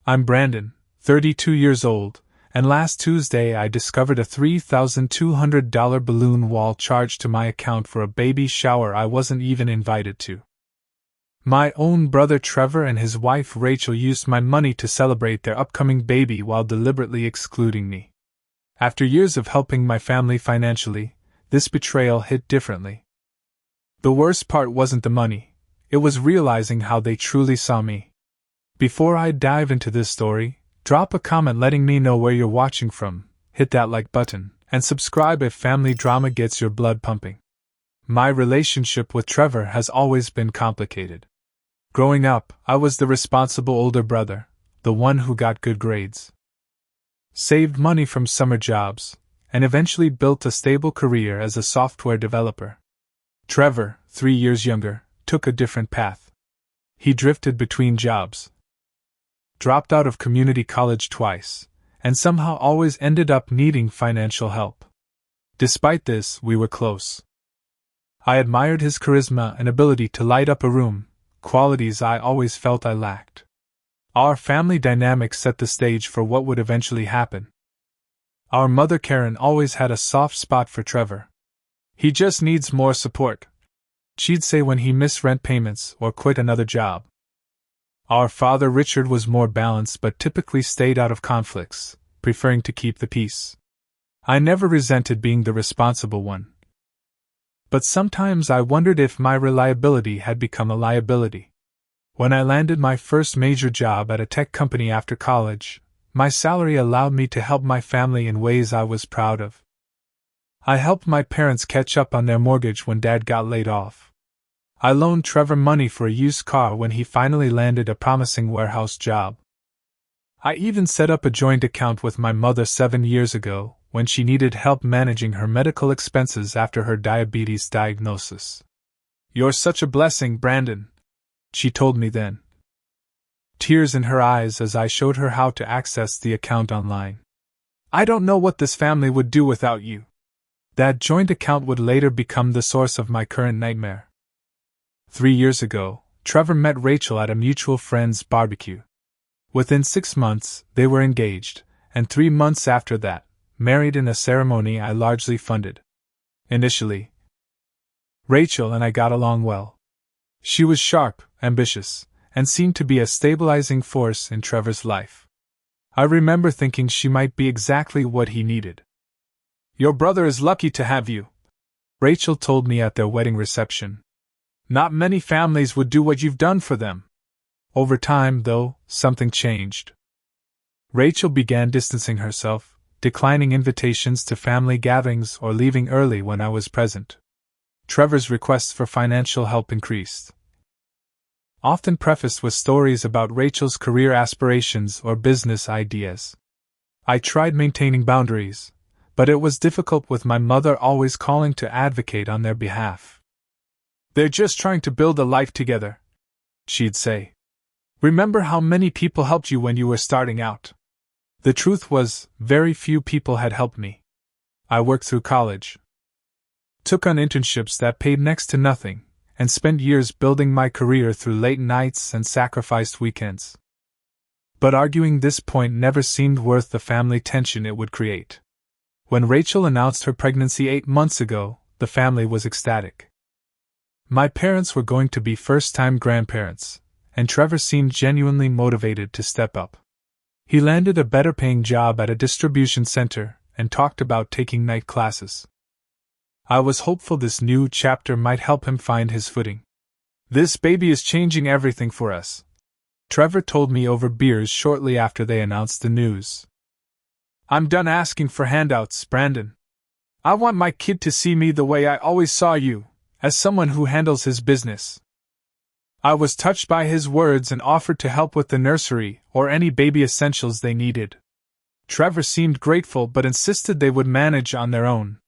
I'm Brandon, 32 years old, and last Tuesday I discovered a $3,200 balloon wall charged to my account for a baby shower I wasn't even invited to. My own brother Trevor and his wife Rachel used my money to celebrate their upcoming baby while deliberately excluding me. After years of helping my family financially, this betrayal hit differently. The worst part wasn't the money, it was realizing how they truly saw me. Before I dive into this story, drop a comment letting me know where you're watching from, hit that like button, and subscribe if family drama gets your blood pumping. My relationship with Trevor has always been complicated. Growing up, I was the responsible older brother, the one who got good grades, saved money from summer jobs, and eventually built a stable career as a software developer. Trevor, 3 years younger, took a different path. He drifted between jobs, dropped out of community college twice, and somehow always ended up needing financial help. Despite this, we were close. I admired his charisma and ability to light up a room, qualities I always felt I lacked. Our family dynamic set the stage for what would eventually happen. Our mother Karen always had a soft spot for Trevor. He just needs more support, she'd say when he missed rent payments or quit another job. Our father Richard was more balanced but typically stayed out of conflicts, preferring to keep the peace. I never resented being the responsible one. But sometimes I wondered if my reliability had become a liability. When I landed my first major job at a tech company after college, my salary allowed me to help my family in ways I was proud of. I helped my parents catch up on their mortgage when Dad got laid off. I loaned Trevor money for a used car when he finally landed a promising warehouse job. I even set up a joint account with my mother 7 years ago when she needed help managing her medical expenses after her diabetes diagnosis. "You're such a blessing, Brandon," she told me then, tears in her eyes as I showed her how to access the account online. "I don't know what this family would do without you." That joint account would later become the source of my current nightmare. 3 years ago, Trevor met Rachel at a mutual friend's barbecue. Within 6 months, they were engaged, and 3 months after that, married in a ceremony I largely funded. Initially, Rachel and I got along well. She was sharp, ambitious, and seemed to be a stabilizing force in Trevor's life. I remember thinking she might be exactly what he needed. "Your brother is lucky to have you," Rachel told me at their wedding reception. "Not many families would do what you've done for them." Over time, though, something changed. Rachel began distancing herself, declining invitations to family gatherings or leaving early when I was present. Trevor's requests for financial help increased, often prefaced with stories about Rachel's career aspirations or business ideas. I tried maintaining boundaries, but it was difficult with my mother always calling to advocate on their behalf. "They're just trying to build a life together," she'd say. "Remember how many people helped you when you were starting out?" The truth was, very few people had helped me. I worked through college, took on internships that paid next to nothing, and spent years building my career through late nights and sacrificed weekends. But arguing this point never seemed worth the family tension it would create. When Rachel announced her pregnancy 8 months ago, the family was ecstatic. My parents were going to be first-time grandparents, and Trevor seemed genuinely motivated to step up. He landed a better-paying job at a distribution center and talked about taking night classes. I was hopeful this new chapter might help him find his footing. "This baby is changing everything for us," Trevor told me over beers shortly after they announced the news. "I'm done asking for handouts, Brandon. I want my kid to see me the way I always saw you, as someone who handles his business." I was touched by his words and offered to help with the nursery or any baby essentials they needed. Trevor seemed grateful but insisted they would manage on their own.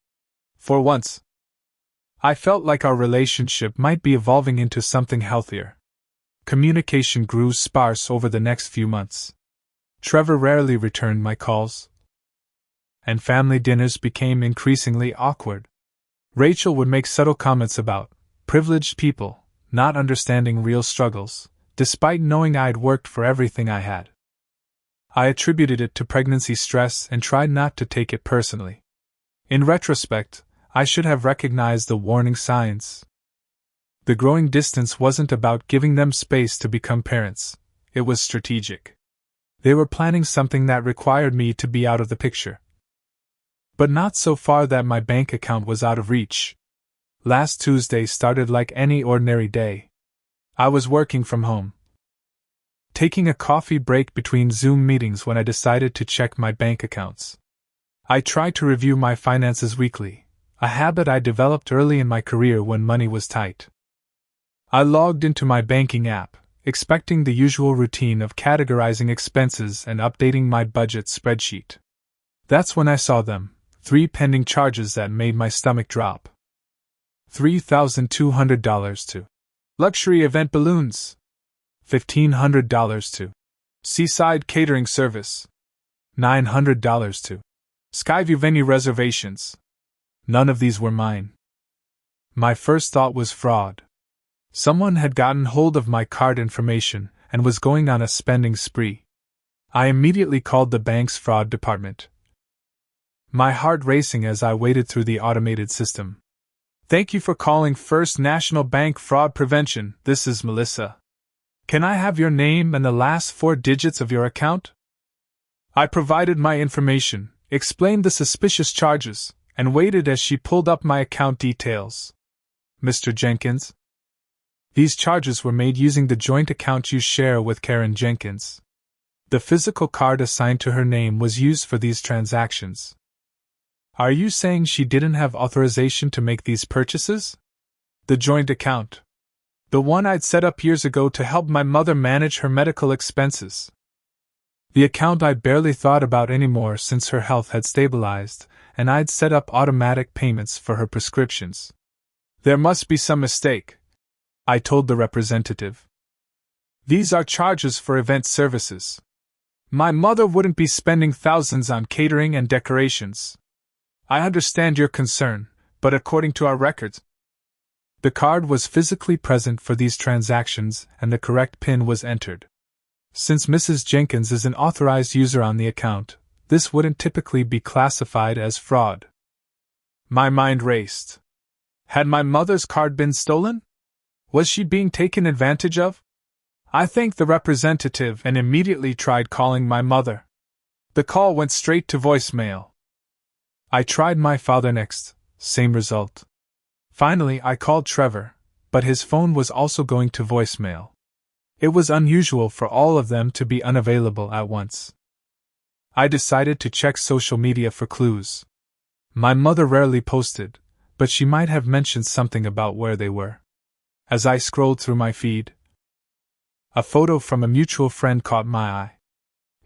For once, I felt like our relationship might be evolving into something healthier. Communication grew sparse over the next few months. Trevor rarely returned my calls, and family dinners became increasingly awkward. Rachel would make subtle comments about privileged people not understanding real struggles, despite knowing I'd worked for everything I had. I attributed it to pregnancy stress and tried not to take it personally. In retrospect, I should have recognized the warning signs. The growing distance wasn't about giving them space to become parents, it was strategic. They were planning something that required me to be out of the picture. But not so far that my bank account was out of reach. Last Tuesday started like any ordinary day. I was working from home, taking a coffee break between Zoom meetings when I decided to check my bank accounts. I tried to review my finances weekly, a habit I developed early in my career when money was tight. I logged into my banking app, expecting the usual routine of categorizing expenses and updating my budget spreadsheet. That's when I saw them, 3 pending charges that made my stomach drop. $3,200 to luxury event balloons, $1,500 to seaside catering service, $900 to Skyview venue reservations. None of these were mine. My first thought was fraud. Someone had gotten hold of my card information and was going on a spending spree. I immediately called the bank's fraud department, my heart racing as I waded through the automated system. "Thank you for calling First National Bank Fraud Prevention. This is Melissa. Can I have your name and the last 4 digits of your account?" I provided my information, explained the suspicious charges, and waited as she pulled up my account details. "Mr. Jenkins?" These charges were made using the joint account you share with Karen Jenkins. The physical card assigned to her name was used for these transactions. "Are you saying she didn't have authorization to make these purchases?" "The joint account. The one I'd set up years ago to help my mother manage her medical expenses. The account I barely thought about anymore since her health had stabilized, and I'd set up automatic payments for her prescriptions." "There must be some mistake," I told the representative. "These are charges for event services. My mother wouldn't be spending thousands on catering and decorations. I understand your concern, but according to our records..." The card was physically present for these transactions and the correct PIN was entered. Since Mrs. Jenkins is an authorized user on the account, this wouldn't typically be classified as fraud. My mind raced. Had my mother's card been stolen? Was she being taken advantage of? I thanked the representative and immediately tried calling my mother. The call went straight to voicemail. I tried my father next, same result. Finally, I called Trevor, but his phone was also going to voicemail. It was unusual for all of them to be unavailable at once. I decided to check social media for clues. My mother rarely posted, but she might have mentioned something about where they were. As I scrolled through my feed, a photo from a mutual friend caught my eye.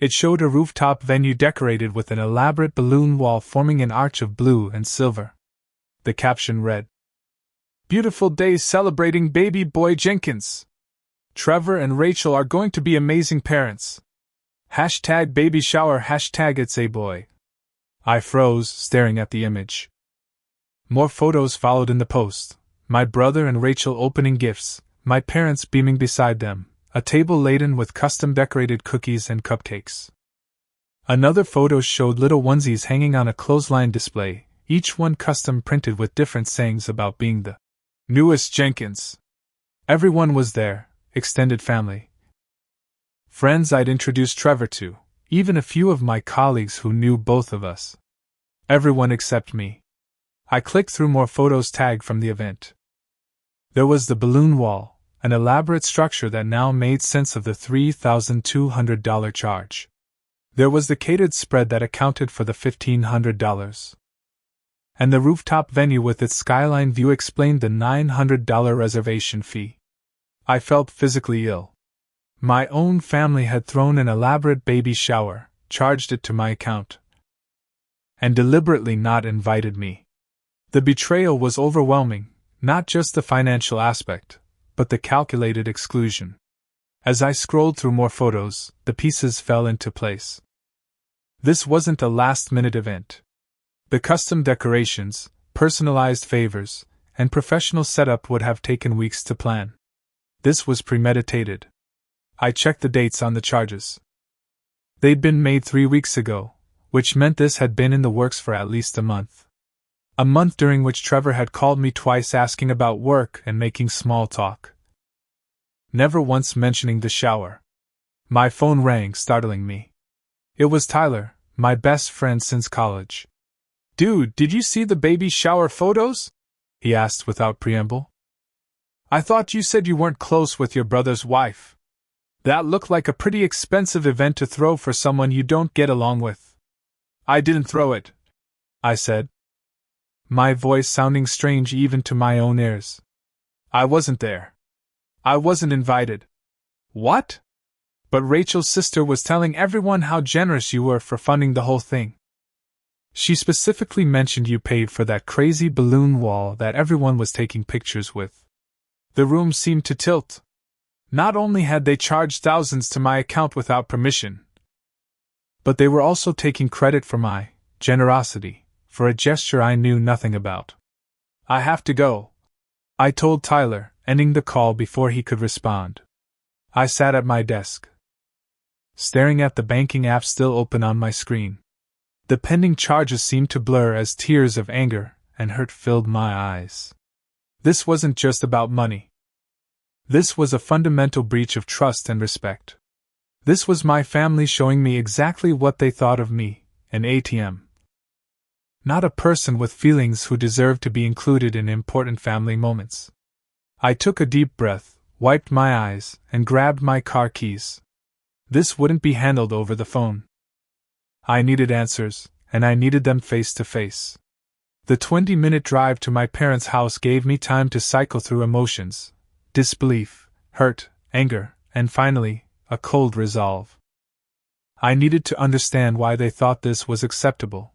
It showed a rooftop venue decorated with an elaborate balloon wall forming an arch of blue and silver. The caption read, "Beautiful day celebrating baby boy Jenkins. Trevor and Rachel are going to be amazing parents. Hashtag baby shower, hashtag it's a boy." I froze, staring at the image. More photos followed in the post. My brother and Rachel opening gifts, my parents beaming beside them, a table laden with custom-decorated cookies and cupcakes. Another photo showed little onesies hanging on a clothesline display, each one custom-printed with different sayings about being the newest Jenkins. Everyone was there, extended family, friends I'd introduced Trevor to, even a few of my colleagues who knew both of us. Everyone except me. I clicked through more photos tagged from the event. There was the balloon wall, an elaborate structure that now made sense of the $3,200 charge. There was the catered spread that accounted for the $1,500. And the rooftop venue with its skyline view explained the $900 reservation fee. I felt physically ill. My own family had thrown an elaborate baby shower, charged it to my account, and deliberately not invited me. The betrayal was overwhelming, not just the financial aspect, but the calculated exclusion. As I scrolled through more photos, the pieces fell into place. This wasn't a last-minute event. The custom decorations, personalized favors, and professional setup would have taken weeks to plan. This was premeditated. I checked the dates on the charges. They'd been made 3 weeks ago, which meant this had been in the works for at least a month. A month during which Trevor had called me twice asking about work and making small talk. Never once mentioning the shower. My phone rang, startling me. It was Tyler, my best friend since college. "Dude, did you see the baby shower photos?" he asked without preamble. "I thought you said you weren't close with your brother's wife. That looked like a pretty expensive event to throw for someone you don't get along with." "I didn't throw it," I said, my voice sounding strange even to my own ears. "I wasn't there. I wasn't invited." "What?" "But Rachel's sister was telling everyone how generous you were for funding the whole thing. She specifically mentioned you paid for that crazy balloon wall that everyone was taking pictures with." The room seemed to tilt. Not only had they charged thousands to my account without permission, but they were also taking credit for my generosity, for a gesture I knew nothing about. "I have to go," I told Tyler, ending the call before he could respond. I sat at my desk, staring at the banking app still open on my screen. The pending charges seemed to blur as tears of anger and hurt filled my eyes. This wasn't just about money. This was a fundamental breach of trust and respect. This was my family showing me exactly what they thought of me, an ATM. Not a person with feelings who deserved to be included in important family moments. I took a deep breath, wiped my eyes, and grabbed my car keys. This wouldn't be handled over the phone. I needed answers, and I needed them face to face. The 20-minute drive to my parents' house gave me time to cycle through emotions: disbelief, hurt, anger, and finally, a cold resolve. I needed to understand why they thought this was acceptable.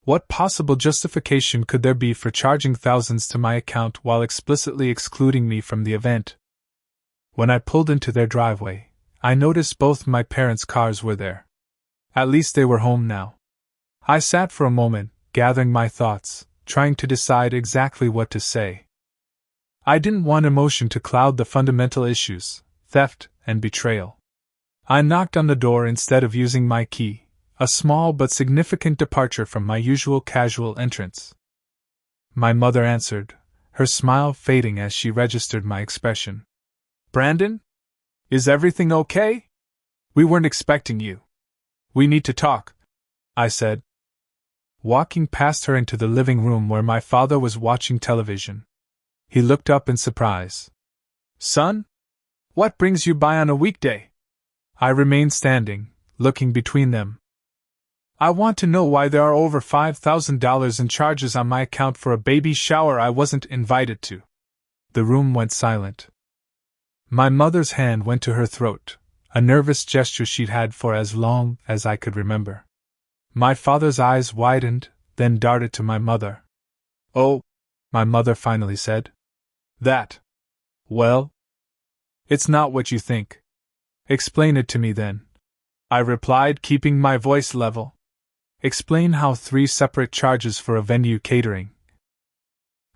What possible justification could there be for charging thousands to my account while explicitly excluding me from the event? When I pulled into their driveway, I noticed both my parents' cars were there. At least they were home now. I sat for a moment, gathering my thoughts, trying to decide exactly what to say. I didn't want emotion to cloud the fundamental issues: theft and betrayal. I knocked on the door instead of using my key, a small but significant departure from my usual casual entrance. My mother answered, her smile fading as she registered my expression. "Brandon? Is everything okay? We weren't expecting you. We need to talk," I said, walking past her into the living room where my father was watching television. He looked up in surprise. "Son? What brings you by on a weekday?" I remained standing, looking between them. "I want to know why there are over $5,000 in charges on my account for a baby shower I wasn't invited to." The room went silent. My mother's hand went to her throat, a nervous gesture she'd had for as long as I could remember. My father's eyes widened, then darted to my mother. "Oh," my mother finally said. "That. Well, it's not what you think." "Explain it to me then," I replied, keeping my voice level. "Explain how 3 separate charges for a venue catering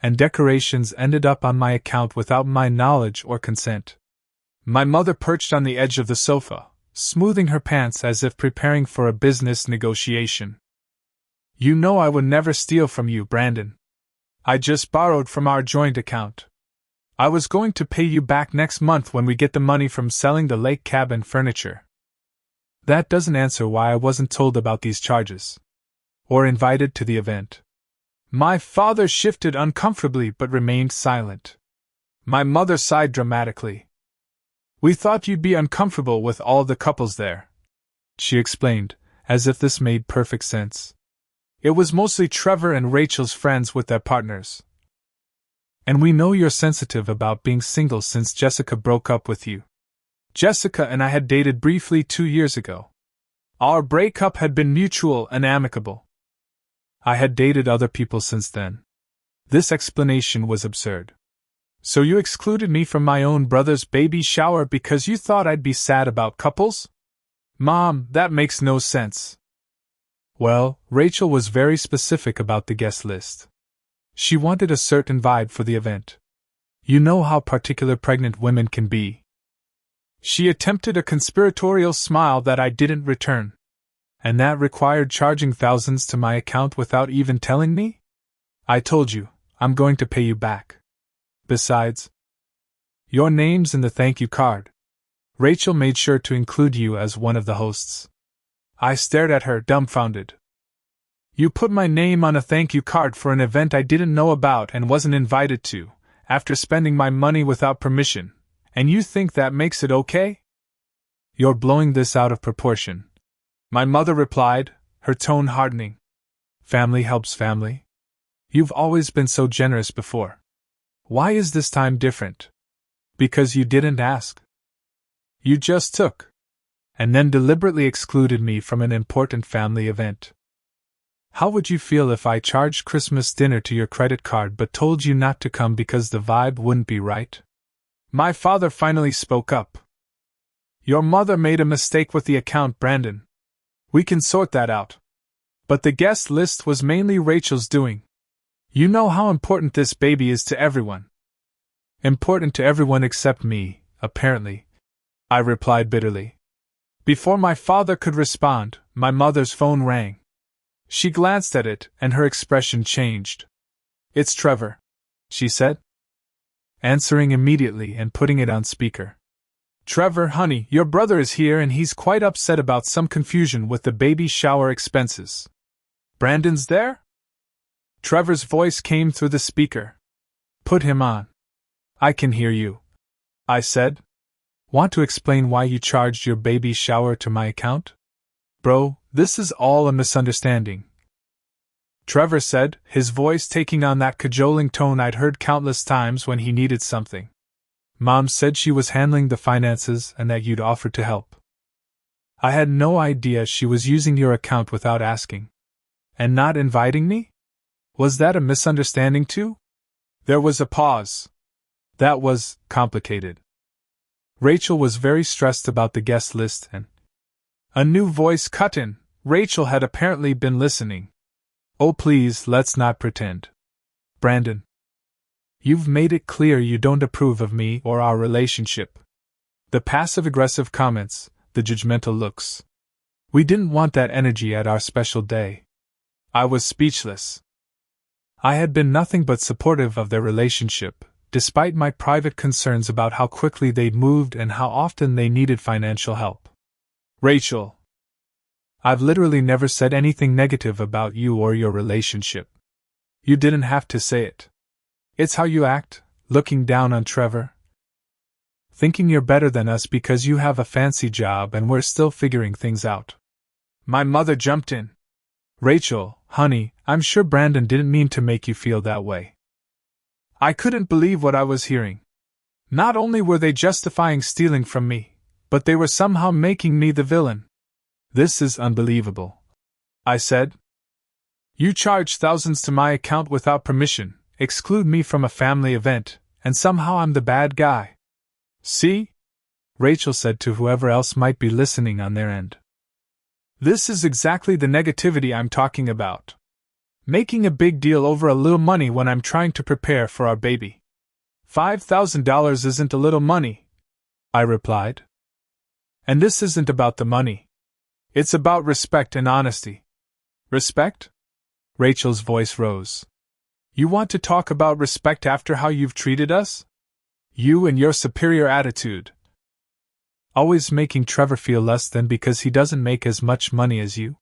and decorations ended up on my account without my knowledge or consent." My mother perched on the edge of the sofa, smoothing her pants as if preparing for a business negotiation. "You know I would never steal from you, Brandon. I just borrowed from our joint account. I was going to pay you back next month when we get the money from selling the lake cabin furniture." That doesn't answer why I wasn't told about these charges, or invited to the event. My father shifted uncomfortably but remained silent. My mother sighed dramatically. "We thought you'd be uncomfortable with all the couples there," she explained, as if this made perfect sense. "It was mostly Trevor and Rachel's friends with their partners. And we know you're sensitive about being single since Jessica broke up with you. Jessica and I had dated briefly 2 years ago. Our breakup had been mutual and amicable. I had dated other people since then." This explanation was absurd. "So you excluded me from my own brother's baby shower because you thought I'd be sad about couples? Mom, that makes no sense." Well, Rachel was very specific about the guest list. She wanted a certain vibe for the event. You know how particular pregnant women can be. She attempted a conspiratorial smile that I didn't return. And that required charging thousands to my account without even telling me? I told you, I'm going to pay you back. Besides, your name's in the thank you card. Rachel made sure to include you as one of the hosts. I stared at her, dumbfounded. You put my name on a thank you card for an event I didn't know about and wasn't invited to, after spending my money without permission, and you think that makes it okay? You're blowing this out of proportion. My mother replied, her tone hardening. Family helps family. You've always been so generous before. Why is this time different? Because you didn't ask. You just took. And then deliberately excluded me from an important family event. How would you feel if I charged Christmas dinner to your credit card but told you not to come because the vibe wouldn't be right? My father finally spoke up. Your mother made a mistake with the account, Brandon. We can sort that out. But the guest list was mainly Rachel's doing. You know how important this baby is to everyone. Important to everyone except me, apparently, I replied bitterly. Before my father could respond, my mother's phone rang. She glanced at it, and her expression changed. It's Trevor, she said, answering immediately and putting it on speaker. Trevor, honey, your brother is here and he's quite upset about some confusion with the baby shower expenses. Brandon's there? Trevor's voice came through the speaker. Put him on. I can hear you, I said. Want to explain why you charged your baby shower to my account? Bro, this is all a misunderstanding. Trevor said, his voice taking on that cajoling tone I'd heard countless times when he needed something. Mom said she was handling the finances and that you'd offered to help. I had no idea she was using your account without asking. And not inviting me? Was that a misunderstanding too? There was a pause. That was complicated. Rachel was very stressed about the guest list and a new voice cut in. Rachel had apparently been listening. Oh please, let's not pretend. Brandon. You've made it clear you don't approve of me or our relationship. The passive-aggressive comments, the judgmental looks. We didn't want that energy at our special day. I was speechless. I had been nothing but supportive of their relationship, despite my private concerns about how quickly they'd moved and how often they needed financial help. Rachel. I've literally never said anything negative about you or your relationship. You didn't have to say it. It's how you act, looking down on Trevor. Thinking you're better than us because you have a fancy job and we're still figuring things out. My mother jumped in. Rachel, honey, I'm sure Brandon didn't mean to make you feel that way. I couldn't believe what I was hearing. Not only were they justifying stealing from me, but they were somehow making me the villain. This is unbelievable, I said. You charge thousands to my account without permission, exclude me from a family event, and somehow I'm the bad guy. See? Rachel said to whoever else might be listening on their end. This is exactly the negativity I'm talking about. Making a big deal over a little money when I'm trying to prepare for our baby. $5,000 isn't a little money, I replied. And this isn't about the money. It's about respect and honesty. Respect? Rachel's voice rose. You want to talk about respect after how you've treated us? You and your superior attitude. Always making Trevor feel less than because he doesn't make as much money as you?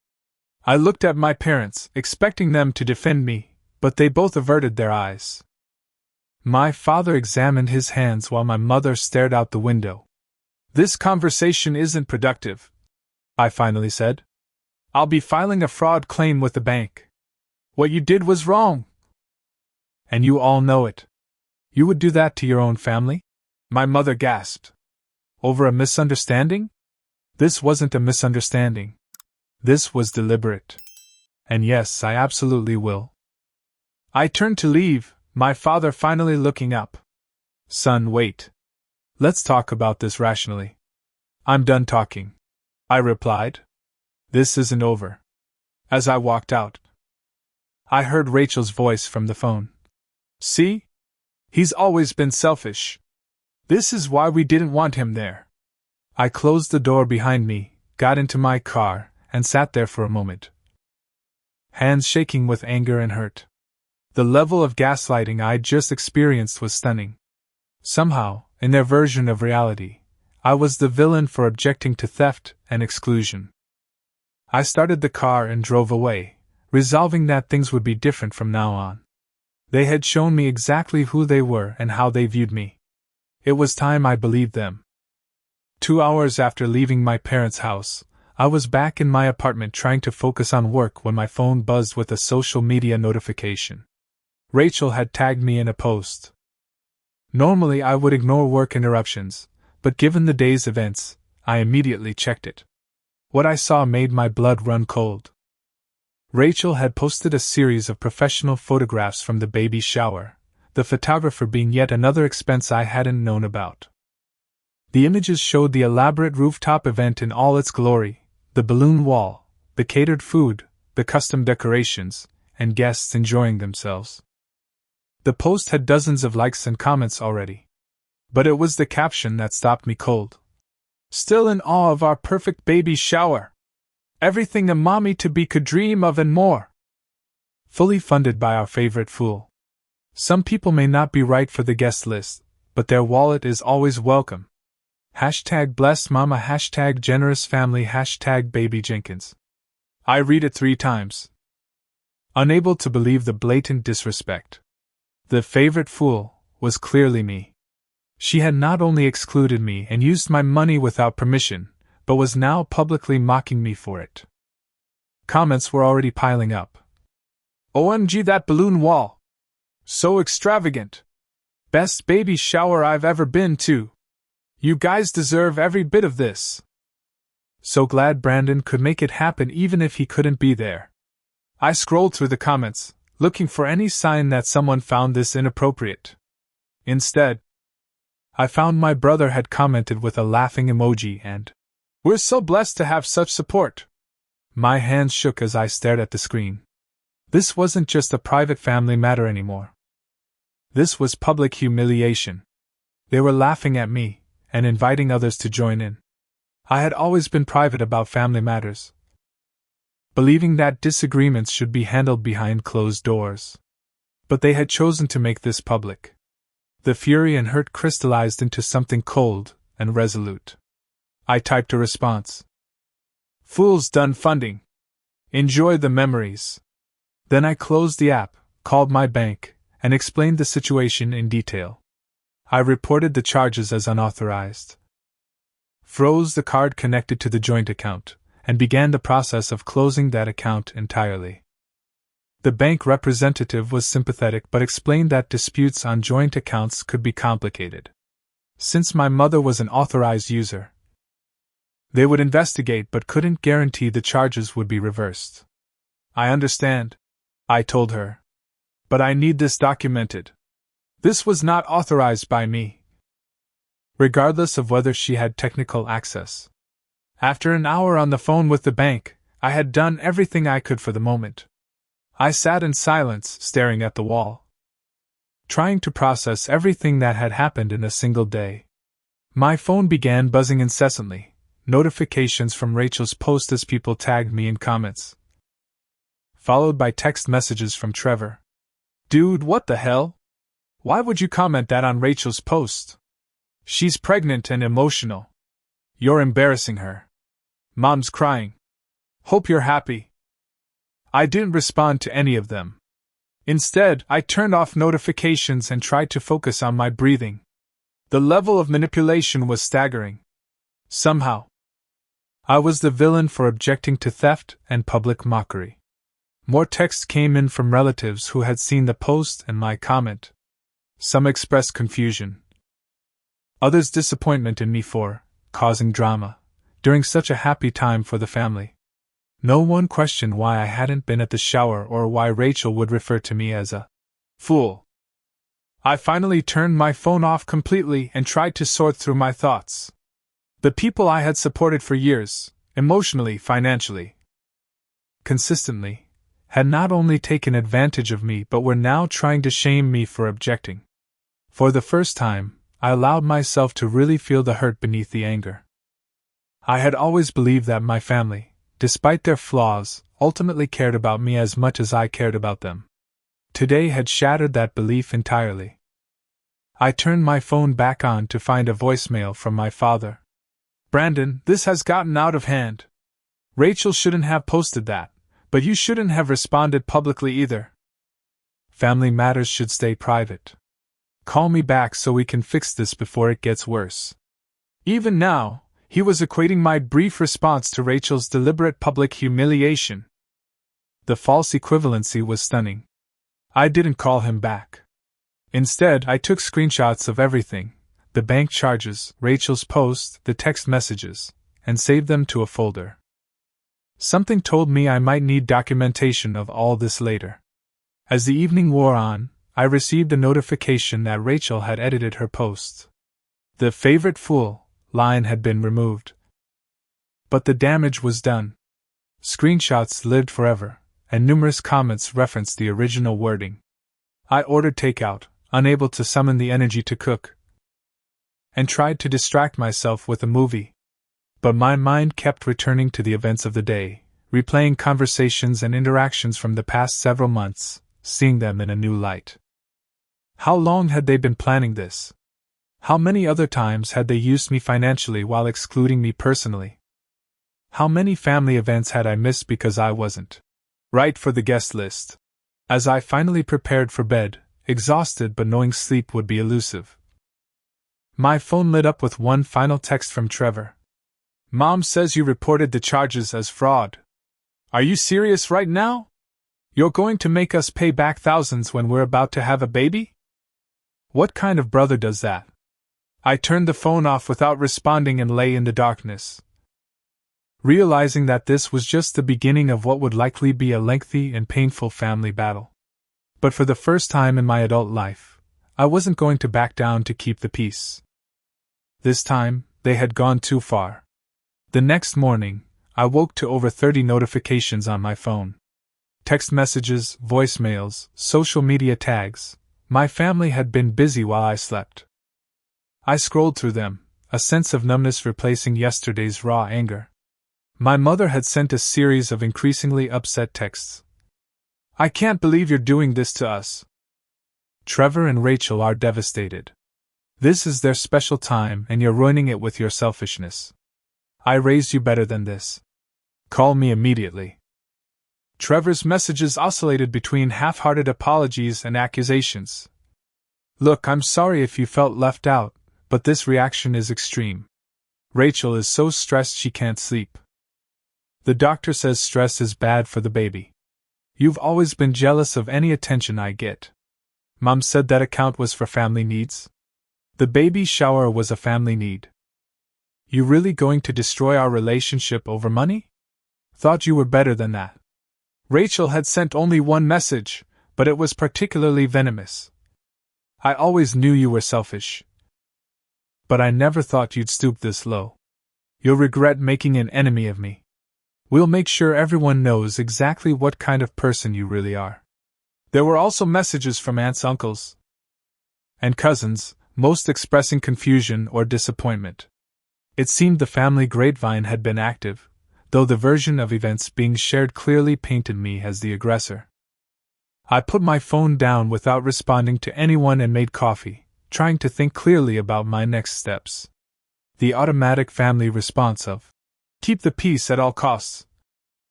I looked at my parents, expecting them to defend me, but they both averted their eyes. My father examined his hands while my mother stared out the window. This conversation isn't productive, I finally said. I'll be filing a fraud claim with the bank. What you did was wrong. And you all know it. You would do that to your own family? My mother gasped. Over a misunderstanding? This wasn't a misunderstanding. This was deliberate. And yes, I absolutely will. I turned to leave, my father finally looking up. Son, wait. Let's talk about this rationally. I'm done talking, I replied. This isn't over. As I walked out, I heard Rachel's voice from the phone. See? He's always been selfish. This is why we didn't want him there. I closed the door behind me, got into my car, and sat there for a moment, hands shaking with anger and hurt. The level of gaslighting I'd just experienced was stunning. Somehow, in their version of reality, I was the villain for objecting to theft and exclusion. I started the car and drove away, resolving that things would be different from now on. They had shown me exactly who they were and how they viewed me. It was time I believed them. 2 hours after leaving my parents' house, I was back in my apartment trying to focus on work when my phone buzzed with a social media notification. Rachel had tagged me in a post. Normally I would ignore work interruptions, but given the day's events, I immediately checked it. What I saw made my blood run cold. Rachel had posted a series of professional photographs from the baby shower, the photographer being yet another expense I hadn't known about. The images showed the elaborate rooftop event in all its glory, the balloon wall, the catered food, the custom decorations, and guests enjoying themselves. The post had dozens of likes and comments already. But it was the caption that stopped me cold. Still in awe of our perfect baby shower. Everything a mommy-to-be could dream of and more. Fully funded by our favorite fool. Some people may not be right for the guest list, but their wallet is always welcome. Hashtag blessed mama, hashtag generous family, hashtag baby Jenkins. I read it 3 times. Unable to believe the blatant disrespect. The favorite fool was clearly me. She had not only excluded me and used my money without permission, but was now publicly mocking me for it. Comments were already piling up. OMG, that balloon wall! So extravagant! Best baby shower I've ever been to! You guys deserve every bit of this! So glad Brandon could make it happen even if he couldn't be there. I scrolled through the comments, looking for any sign that someone found this inappropriate. Instead, I found my brother had commented with a laughing emoji and, "We're so blessed to have such support." My hands shook as I stared at the screen. This wasn't just a private family matter anymore. This was public humiliation. They were laughing at me and inviting others to join in. I had always been private about family matters, believing that disagreements should be handled behind closed doors. But they had chosen to make this public. The fury and hurt crystallized into something cold and resolute. I typed a response. Fools done funding. Enjoy the memories. Then I closed the app, called my bank, and explained the situation in detail. I reported the charges as unauthorized, froze the card connected to the joint account, and began the process of closing that account entirely. The bank representative was sympathetic but explained that disputes on joint accounts could be complicated. Since my mother was an authorized user, they would investigate but couldn't guarantee the charges would be reversed. I understand, I told her. But I need this documented. This was not authorized by me. Regardless of whether she had technical access. After an hour on the phone with the bank, I had done everything I could for the moment. I sat in silence, staring at the wall, trying to process everything that had happened in a single day. My phone began buzzing incessantly, notifications from Rachel's post as people tagged me in comments, followed by text messages from Trevor. Dude, what the hell? Why would you comment that on Rachel's post? She's pregnant and emotional. You're embarrassing her. Mom's crying. Hope you're happy. I didn't respond to any of them. Instead, I turned off notifications and tried to focus on my breathing. The level of manipulation was staggering. Somehow, I was the villain for objecting to theft and public mockery. More texts came in from relatives who had seen the post and my comment. Some expressed confusion. Others disappointment in me for causing drama during such a happy time for the family. No one questioned why I hadn't been at the shower or why Rachel would refer to me as a fool. I finally turned my phone off completely and tried to sort through my thoughts. The people I had supported for years, emotionally, financially, consistently, had not only taken advantage of me but were now trying to shame me for objecting. For the first time, I allowed myself to really feel the hurt beneath the anger. I had always believed that my family, despite their flaws, ultimately cared about me as much as I cared about them. Today had shattered that belief entirely. I turned my phone back on to find a voicemail from my father. "Brandon, this has gotten out of hand. Rachel shouldn't have posted that, but you shouldn't have responded publicly either. Family matters should stay private. Call me back so we can fix this before it gets worse." Even now, he was equating my brief response to Rachel's deliberate public humiliation. The false equivalency was stunning. I didn't call him back. Instead, I took screenshots of everything: the bank charges, Rachel's post, the text messages, and saved them to a folder. Something told me I might need documentation of all this later. As the evening wore on, I received a notification that Rachel had edited her post. The "favorite fool" line had been removed. But the damage was done. Screenshots lived forever, and numerous comments referenced the original wording. I ordered takeout, unable to summon the energy to cook, and tried to distract myself with a movie. But my mind kept returning to the events of the day, replaying conversations and interactions from the past several months, seeing them in a new light. How long had they been planning this? How many other times had they used me financially while excluding me personally? How many family events had I missed because I wasn't right for the guest list? As I finally prepared for bed, exhausted but knowing sleep would be elusive, my phone lit up with one final text from Trevor. "Mom says you reported the charges as fraud. Are you serious right now? You're going to make us pay back thousands when we're about to have a baby? What kind of brother does that?" I turned the phone off without responding and lay in the darkness, realizing that this was just the beginning of what would likely be a lengthy and painful family battle. But for the first time in my adult life, I wasn't going to back down to keep the peace. This time, they had gone too far. The next morning, I woke to over 30 notifications on my phone. Text messages, voicemails, social media tags. My family had been busy while I slept. I scrolled through them, a sense of numbness replacing yesterday's raw anger. My mother had sent a series of increasingly upset texts. "I can't believe you're doing this to us. Trevor and Rachel are devastated. This is their special time and you're ruining it with your selfishness. I raised you better than this. Call me immediately." Trevor's messages oscillated between half-hearted apologies and accusations. "Look, I'm sorry if you felt left out, but this reaction is extreme. Rachel is so stressed she can't sleep. The doctor says stress is bad for the baby. You've always been jealous of any attention I get. Mom said that account was for family needs. The baby shower was a family need. You really going to destroy our relationship over money? Thought you were better than that." Rachel had sent only one message, but it was particularly venomous. "I always knew you were selfish. But I never thought you'd stoop this low. You'll regret making an enemy of me. We'll make sure everyone knows exactly what kind of person you really are." There were also messages from aunts, uncles, and cousins, most expressing confusion or disappointment. It seemed the family grapevine had been active, though the version of events being shared clearly painted me as the aggressor. I put my phone down without responding to anyone and made coffee, trying to think clearly about my next steps. The automatic family response of, "Keep the peace at all costs,"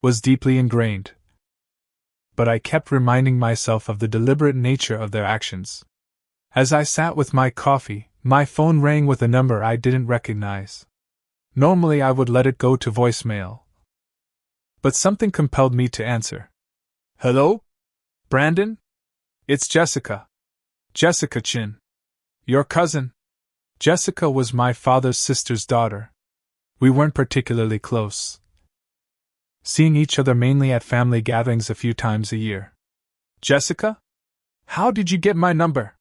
was deeply ingrained. But I kept reminding myself of the deliberate nature of their actions. As I sat with my coffee, my phone rang with a number I didn't recognize. Normally I would let it go to voicemail, but something compelled me to answer. "Hello? Brandon? It's Jessica. Jessica Chin. Your cousin." Jessica was my father's sister's daughter. We weren't particularly close, seeing each other mainly at family gatherings a few times a year. "Jessica? How did you get my number?"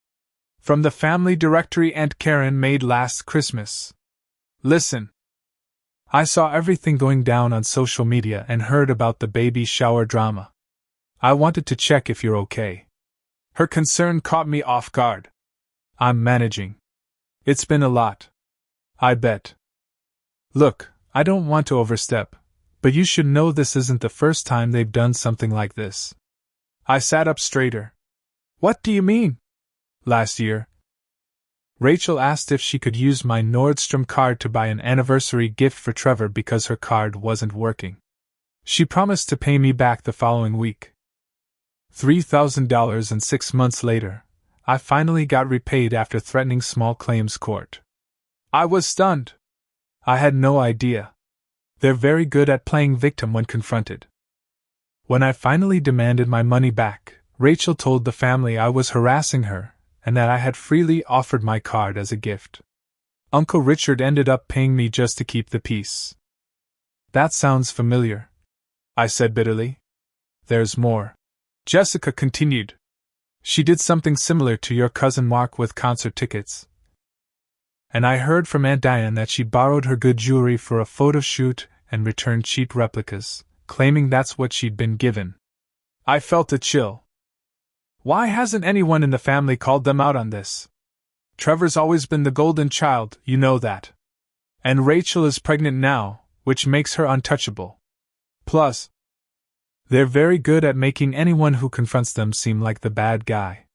"From the family directory Aunt Karen made last Christmas. Listen. I saw everything going down on social media and heard about the baby shower drama. I wanted to check if you're okay." Her concern caught me off guard. "I'm managing. It's been a lot. I bet. Look, I don't want to overstep, But you should know this isn't the first time they've done something like this. I sat up straighter. What do you mean? Last year, Rachel asked if she could use my Nordstrom card to buy an anniversary gift for Trevor because her card wasn't working. She promised to pay me back the following week. $3,000, and 6 months later, I finally got repaid after threatening small claims court. I was stunned. I had no idea. They're very good at playing victim when confronted. When I finally demanded my money back, Rachel told the family I was harassing her and that I had freely offered my card as a gift. Uncle Richard ended up paying me just to keep the peace. That sounds familiar, I said bitterly. There's more. Jessica continued. She did something similar to your cousin Mark with concert tickets. And I heard from Aunt Diane that she borrowed her good jewelry for a photo shoot and returned cheap replicas, claiming that's what she'd been given. I felt a chill. Why hasn't anyone in the family called them out on this? Trevor's always been the golden child, you know that. And Rachel is pregnant now, which makes her untouchable. Plus, they're very good at making anyone who confronts them seem like the bad guy.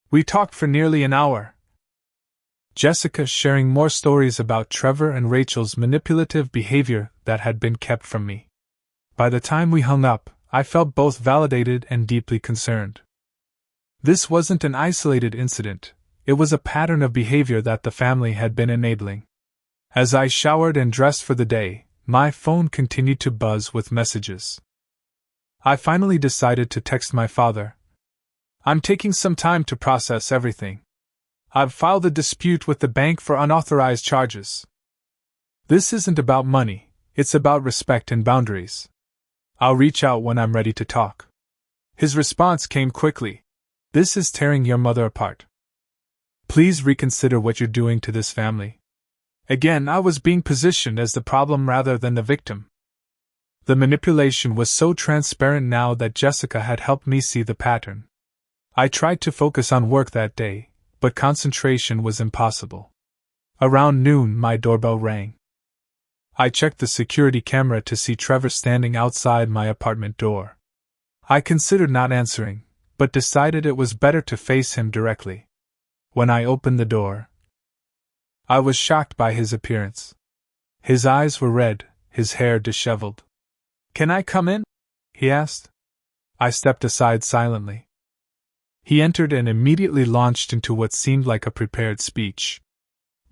We talked for nearly an hour. Jessica sharing more stories about Trevor and Rachel's manipulative behavior that had been kept from me. By the time we hung up, I felt both validated and deeply concerned. This wasn't an isolated incident, it was a pattern of behavior that the family had been enabling. As I showered and dressed for the day, my phone continued to buzz with messages. I finally decided to text my father. I'm taking some time to process everything. I've filed a dispute with the bank for unauthorized charges. This isn't about money, it's about respect and boundaries. I'll reach out when I'm ready to talk. His response came quickly. This is tearing your mother apart. Please reconsider what you're doing to this family. Again, I was being positioned as the problem rather than the victim. The manipulation was so transparent now that Jessica had helped me see the pattern. I tried to focus on work that day, but concentration was impossible. Around noon, my doorbell rang. I checked the security camera to see Trevor standing outside my apartment door. I considered not answering, but decided it was better to face him directly. When I opened the door, I was shocked by his appearance. His eyes were red, his hair disheveled. Can I come in? He asked. I stepped aside silently. He entered and immediately launched into what seemed like a prepared speech.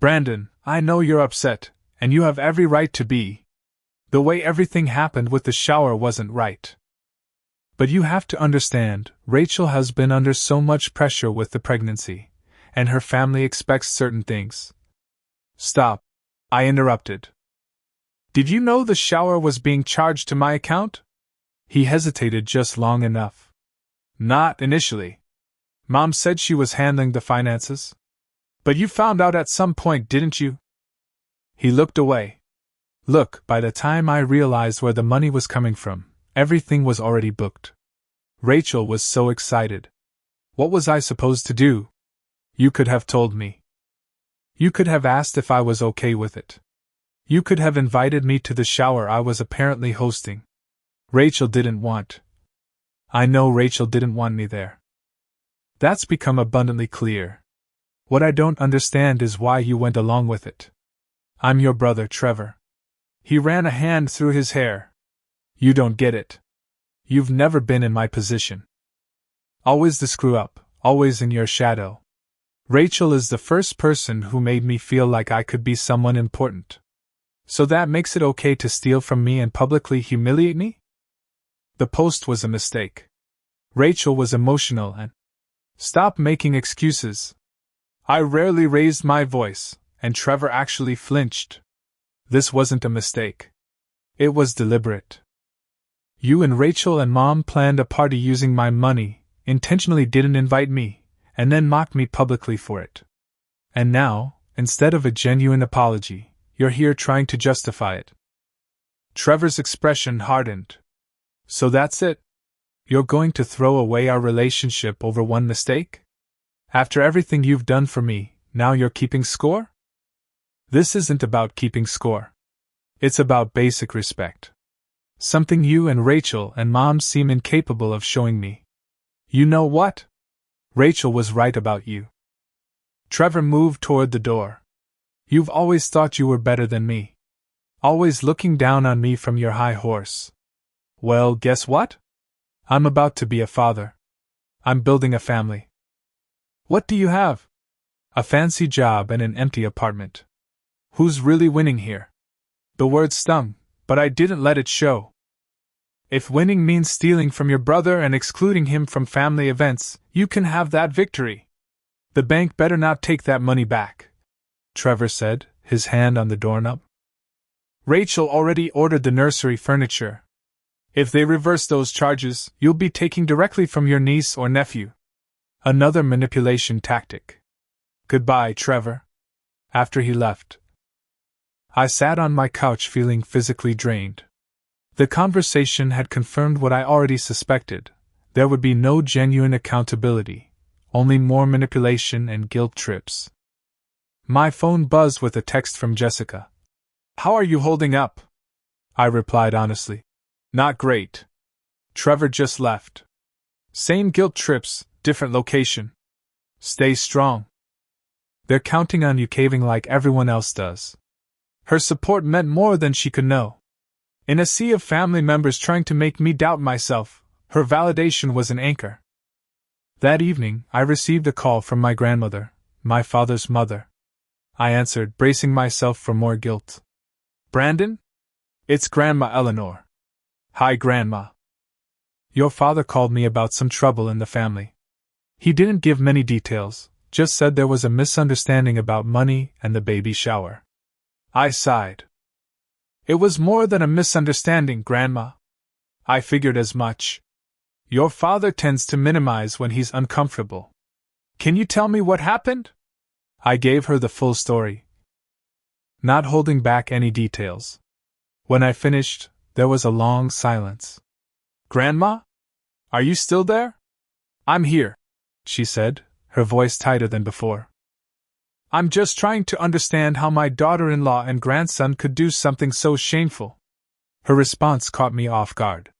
Brandon, I know you're upset, and you have every right to be. The way everything happened with the shower wasn't right. But you have to understand, Rachel has been under so much pressure with the pregnancy, and her family expects certain things. Stop, I interrupted. Did you know the shower was being charged to my account? He hesitated just long enough. Not initially. Mom said she was handling the finances. But you found out at some point, didn't you? He looked away. Look, by the time I realized where the money was coming from, everything was already booked. Rachel was so excited. What was I supposed to do? You could have told me. You could have asked if I was okay with it. You could have invited me to the shower I was apparently hosting. Rachel didn't want. I know Rachel didn't want me there. That's become abundantly clear. What I don't understand is why you went along with it. I'm your brother, Trevor. He ran a hand through his hair. You don't get it. You've never been in my position. Always the screw-up, always in your shadow. Rachel is the first person who made me feel like I could be someone important. So that makes it okay to steal from me and publicly humiliate me? The post was a mistake. Rachel was emotional and... Stop making excuses. I rarely raised my voice, and Trevor actually flinched. This wasn't a mistake. It was deliberate. You and Rachel and Mom planned a party using my money, intentionally didn't invite me, and then mocked me publicly for it. And now, instead of a genuine apology, you're here trying to justify it. Trevor's expression hardened. So that's it? You're going to throw away our relationship over one mistake? After everything you've done for me, now you're keeping score? This isn't about keeping score. It's about basic respect. Something you and Rachel and Mom seem incapable of showing me. You know what? Rachel was right about you. Trevor moved toward the door. You've always thought you were better than me. Always looking down on me from your high horse. Well, guess what? I'm about to be a father. I'm building a family. What do you have? A fancy job and an empty apartment. Who's really winning here? The word stung, but I didn't let it show. If winning means stealing from your brother and excluding him from family events, you can have that victory. The bank better not take that money back, Trevor said, his hand on the doorknob. Rachel already ordered the nursery furniture. If they reverse those charges, you'll be taking directly from your niece or nephew. Another manipulation tactic. Goodbye, Trevor. After he left, I sat on my couch feeling physically drained. The conversation had confirmed what I already suspected. There would be no genuine accountability, only more manipulation and guilt trips. My phone buzzed with a text from Jessica. How are you holding up? I replied honestly. Not great. Trevor just left. Same guilt trips, different location. Stay strong. They're counting on you caving like everyone else does. Her support meant more than she could know. In a sea of family members trying to make me doubt myself, her validation was an anchor. That evening, I received a call from my grandmother, my father's mother. I answered, bracing myself for more guilt. Brandon? It's Grandma Eleanor. Hi, Grandma. Your father called me about some trouble in the family. He didn't give many details, just said there was a misunderstanding about money and the baby shower. I sighed. It was more than a misunderstanding, Grandma. I figured as much. Your father tends to minimize when he's uncomfortable. Can you tell me what happened? I gave her the full story, not holding back any details. When I finished, there was a long silence. Grandma? Are you still there? I'm here, she said, her voice tighter than before. I'm just trying to understand how my daughter-in-law and grandson could do something so shameful. Her response caught me off guard.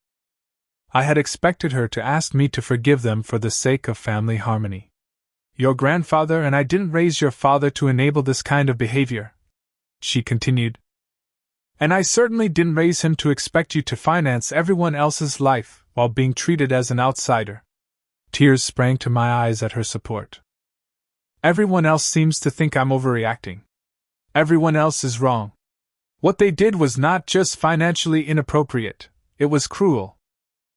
I had expected her to ask me to forgive them for the sake of family harmony. Your grandfather and I didn't raise your father to enable this kind of behavior, she continued. And I certainly didn't raise him to expect you to finance everyone else's life while being treated as an outsider. Tears sprang to my eyes at her support. Everyone else seems to think I'm overreacting. Everyone else is wrong. What they did was not just financially inappropriate, it was cruel.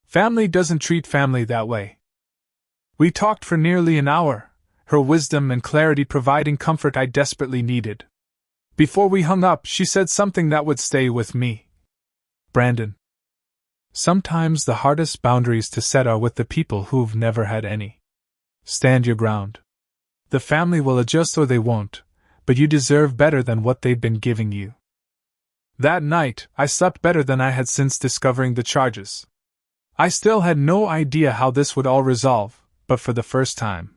Family doesn't treat family that way. We talked for nearly an hour, her wisdom and clarity providing comfort I desperately needed. Before we hung up, she said something that would stay with me. Brandon. Sometimes the hardest boundaries to set are with the people who've never had any. Stand your ground. The family will adjust or they won't, but you deserve better than what they've been giving you. That night, I slept better than I had since discovering the charges. I still had no idea how this would all resolve, but for the first time,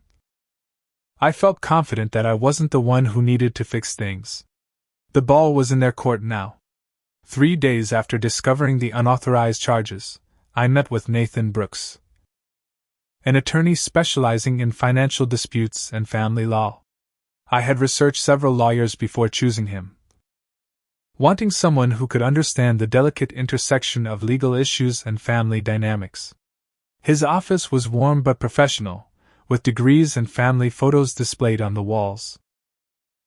I felt confident that I wasn't the one who needed to fix things. The ball was in their court now. 3 days after discovering the unauthorized charges, I met with Nathan Brooks, an attorney specializing in financial disputes and family law. I had researched several lawyers before choosing him, wanting someone who could understand the delicate intersection of legal issues and family dynamics. His office was warm but professional, with degrees and family photos displayed on the walls.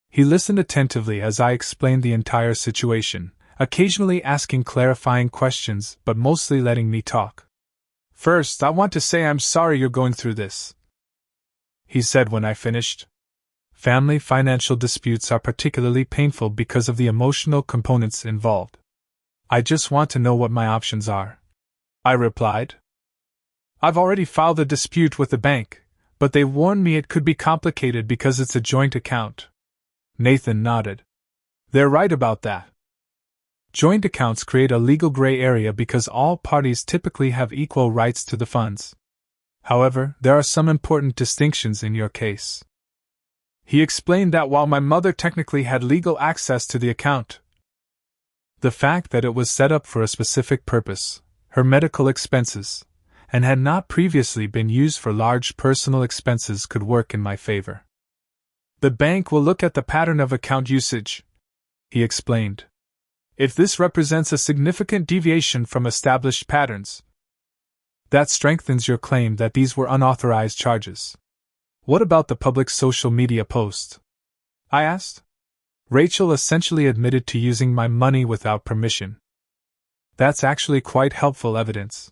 He listened attentively as I explained the entire situation, occasionally asking clarifying questions but mostly letting me talk. First, I want to say I'm sorry you're going through this, he said when I finished. Family financial disputes are particularly painful because of the emotional components involved. I just want to know what my options are, I replied. I've already filed a dispute with the bank, but they warned me it could be complicated because it's a joint account. Nathan nodded. They're right about that. Joint accounts create a legal gray area because all parties typically have equal rights to the funds. However, there are some important distinctions in your case. He explained that while my mother technically had legal access to the account, The fact that it was set up for a specific purpose, her medical expenses, and had not previously been used for large personal expenses could work in my favor. The bank will look at the pattern of account usage, he explained. If this represents a significant deviation from established patterns, that strengthens your claim that these were unauthorized charges. What about the public social media post? I asked. Rachel essentially admitted to using my money without permission. That's actually quite helpful evidence.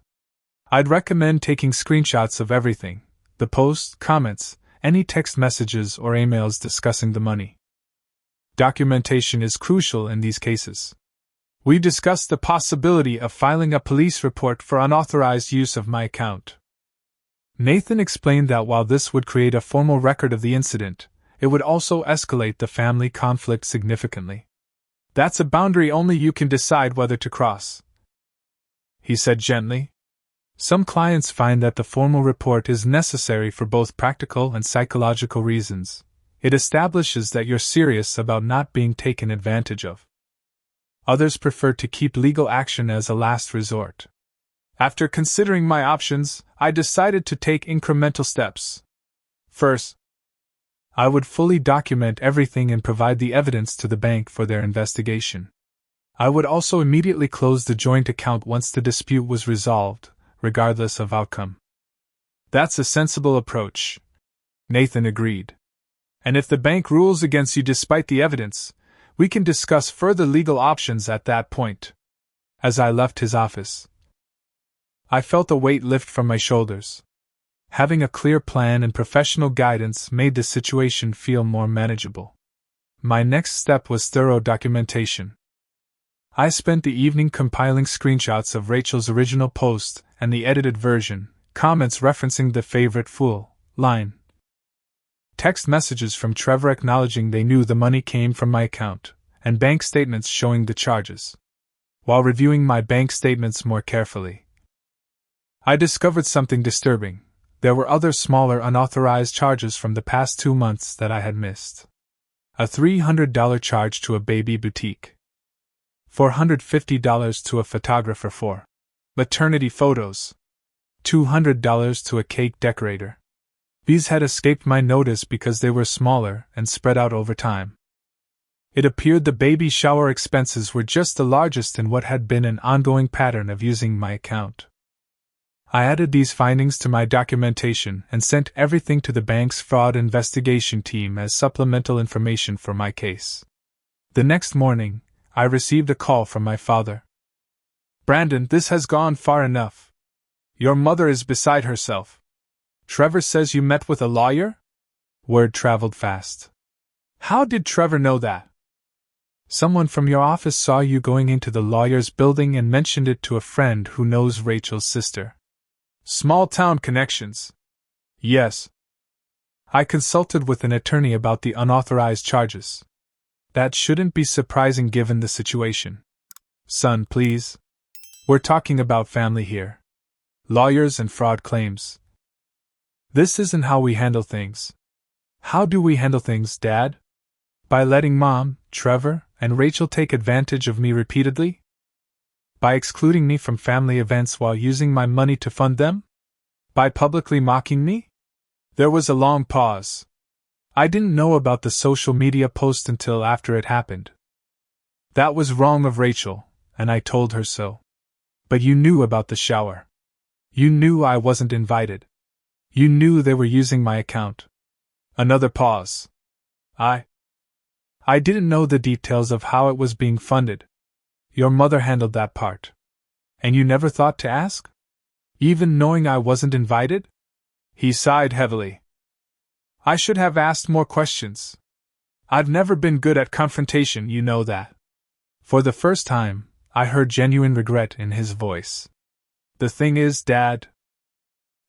I'd recommend taking screenshots of everything: the post, comments, any text messages or emails discussing the money. Documentation is crucial in these cases. We discussed the possibility of filing a police report for unauthorized use of my account. Nathan explained that while this would create a formal record of the incident, it would also escalate the family conflict significantly. That's a boundary only you can decide whether to cross, he said gently. Some clients find that the formal report is necessary for both practical and psychological reasons. It establishes that you're serious about not being taken advantage of. Others prefer to keep legal action as a last resort. After considering my options, I decided to take incremental steps. First, I would fully document everything and provide the evidence to the bank for their investigation. I would also immediately close the joint account once the dispute was resolved, regardless of outcome. That's a sensible approach, Nathan agreed. And if the bank rules against you despite the evidence, we can discuss further legal options at that point. As I left his office, I felt a weight lift from my shoulders. Having a clear plan and professional guidance made the situation feel more manageable. My next step was thorough documentation. I spent the evening compiling screenshots of Rachel's original post and the edited version, comments referencing the favorite fool line, text messages from Trevor acknowledging they knew the money came from my account, and bank statements showing the charges. While reviewing my bank statements more carefully, I discovered something disturbing. There were other smaller unauthorized charges from the past 2 months that I had missed. A $300 charge to a baby boutique, $450 to a photographer for maternity photos, $200 to a cake decorator. These had escaped my notice because they were smaller and spread out over time. It appeared the baby shower expenses were just the largest in what had been an ongoing pattern of using my account. I added these findings to my documentation and sent everything to the bank's fraud investigation team as supplemental information for my case. The next morning, I received a call from my father. "Brandon, this has gone far enough. Your mother is beside herself. Trevor says you met with a lawyer?" Word traveled fast. "How did Trevor know that?" "Someone from your office saw you going into the lawyer's building and mentioned it to a friend who knows Rachel's sister." "Small-town connections." "Yes. I consulted with an attorney about the unauthorized charges. That shouldn't be surprising given the situation." "Son, please. We're talking about family here. Lawyers and fraud claims. This isn't how we handle things." "How do we handle things, Dad? By letting Mom, Trevor, and Rachel take advantage of me repeatedly? By excluding me from family events while using my money to fund them? By publicly mocking me?" There was a long pause. I didn't know about the social media post until after it happened. "That was wrong of Rachel, and I told her so. But you knew about the shower. You knew I wasn't invited. You knew they were using my account." Another pause. I didn't know the details of how it was being funded. Your mother handled that part. And you never thought to ask? Even knowing I wasn't invited?" He sighed heavily. "I should have asked more questions. I've never been good at confrontation, you know that." For the first time, I heard genuine regret in his voice. "The thing is, Dad,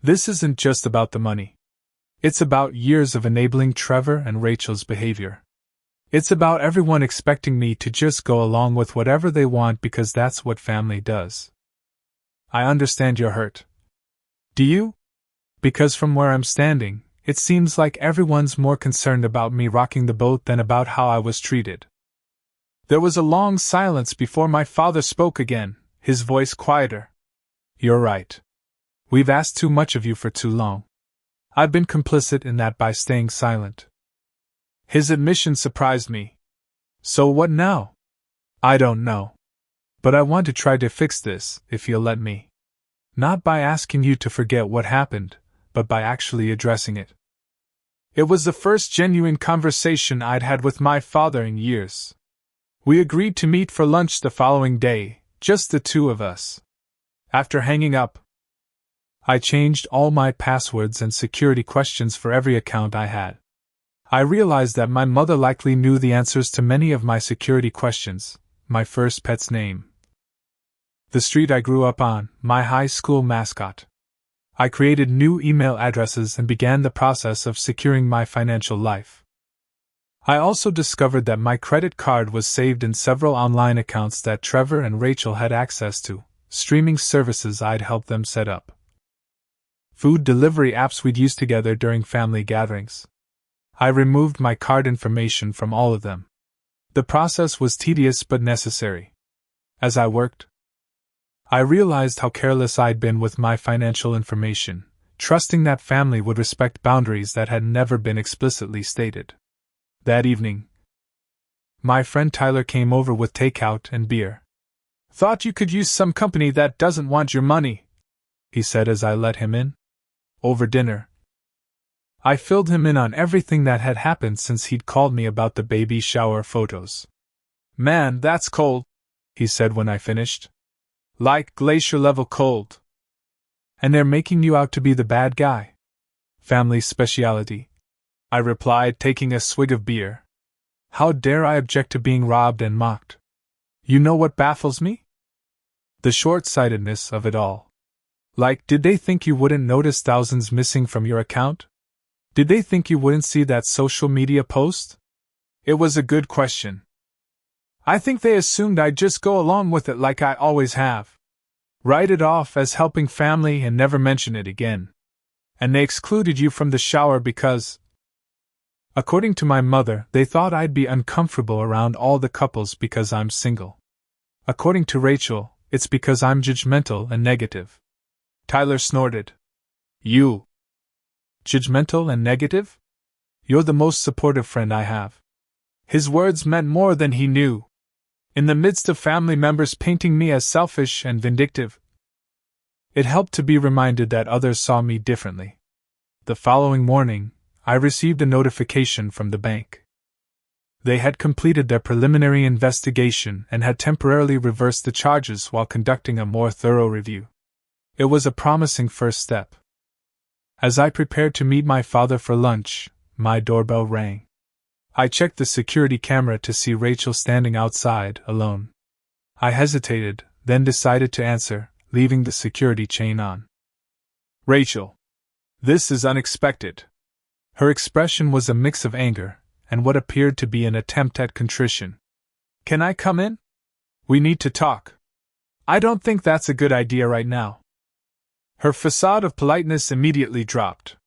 this isn't just about the money. It's about years of enabling Trevor and Rachel's behavior. It's about everyone expecting me to just go along with whatever they want because that's what family does. I understand you're hurt. Do you? Because from where I'm standing, it seems like everyone's more concerned about me rocking the boat than about how I was treated." There was a long silence before my father spoke again, his voice quieter. You're right. We've asked too much of you for too long. I've been complicit in that by staying silent. His admission surprised me. So what now? I don't know. But I want to try to fix this, if you'll let me. Not by asking you to forget what happened, but by actually addressing it. It was the first genuine conversation I'd had with my father in years. We agreed to meet for lunch the following day, just the two of us. After hanging up, I changed all my passwords and security questions for every account I had. I realized that my mother likely knew the answers to many of my security questions: my first pet's name, the street I grew up on, my high school mascot. I created new email addresses and began the process of securing my financial life. I also discovered that my credit card was saved in several online accounts that Trevor and Rachel had access to, streaming services I'd helped them set up, food delivery apps we'd used together during family gatherings. I removed my card information from all of them. The process was tedious but necessary. As I worked, I realized how careless I'd been with my financial information, trusting that family would respect boundaries that had never been explicitly stated. That evening, my friend Tyler came over with takeout and beer. Thought you could use some company that doesn't want your money, he said as I let him in. Over dinner, I filled him in on everything that had happened since he'd called me about the baby shower photos. Man, that's cold, he said when I finished. Like glacier-level cold. And they're making you out to be the bad guy. Family speciality, I replied, taking a swig of beer. How dare I object to being robbed and mocked? You know what baffles me? The short-sightedness of it all. Like, did they think you wouldn't notice thousands missing from your account? Did they think you wouldn't see that social media post? It was a good question. I think they assumed I'd just go along with it like I always have. Write it off as helping family and never mention it again. And they excluded you from the shower because, according to my mother, they thought I'd be uncomfortable around all the couples because I'm single. According to Rachel, it's because I'm judgmental and negative. Tyler snorted. You? Judgmental and negative? You're the most supportive friend I have. His words meant more than he knew. In the midst of family members painting me as selfish and vindictive, it helped to be reminded that others saw me differently. The following morning, I received a notification from the bank. They had completed their preliminary investigation and had temporarily reversed the charges while conducting a more thorough review. It was a promising first step. As I prepared to meet my father for lunch, my doorbell rang. I checked the security camera to see Rachel standing outside, alone. I hesitated, then decided to answer, leaving the security chain on. Rachel. This is unexpected. Her expression was a mix of anger and what appeared to be an attempt at contrition. Can I come in? We need to talk. I don't think that's a good idea right now. Her facade of politeness immediately dropped.